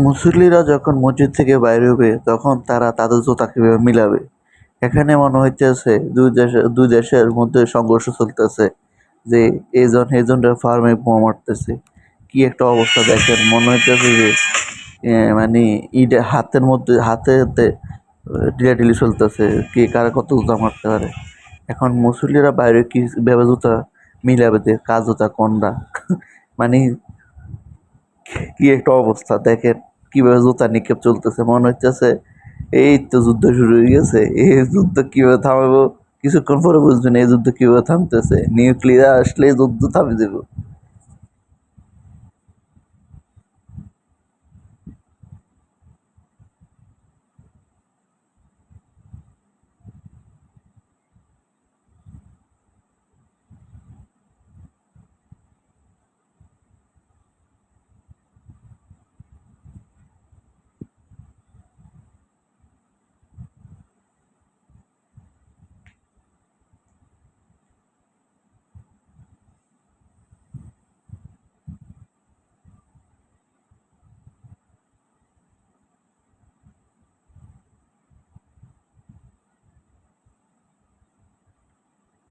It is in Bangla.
মুসল্লিরা যখন মসজিদ থেকে বাইরে হবে তখন তারা তাদের জুতা কিভাবে মিলাবে? এখানে মনে হইতেছে দুই দেশের মধ্যে সংঘর্ষ চলতেছে, যে এজন এজনের ফার্মে বোমা মারতেছে। কি একটা অবস্থা দেখেন, মনে হইতেছে যে মানে ইটা হাতের মধ্যে হাতে হাতে ঢিলাঢিলি চলতেছে, কে কারা কত জুতা মারতে পারে। এখন মুসল্লিরা বাইরে কি ভেবে জুতা মিলাবে, যে কার জুতা কোনটা মানে কি একটা অবস্থা দেখেন, কিভাবে জুতা নিক্ষেপ চলতেছে। মনে হইতেছে এই তো যুদ্ধ শুরু হয়ে গেছে, এই যুদ্ধ কিভাবে থামাবো কিছুক্ষণ পরে বুঝবেন, এই যুদ্ধ কিভাবে থামতেছে, নিউক্লিয়ার আসলে যুদ্ধ থামে যাবো।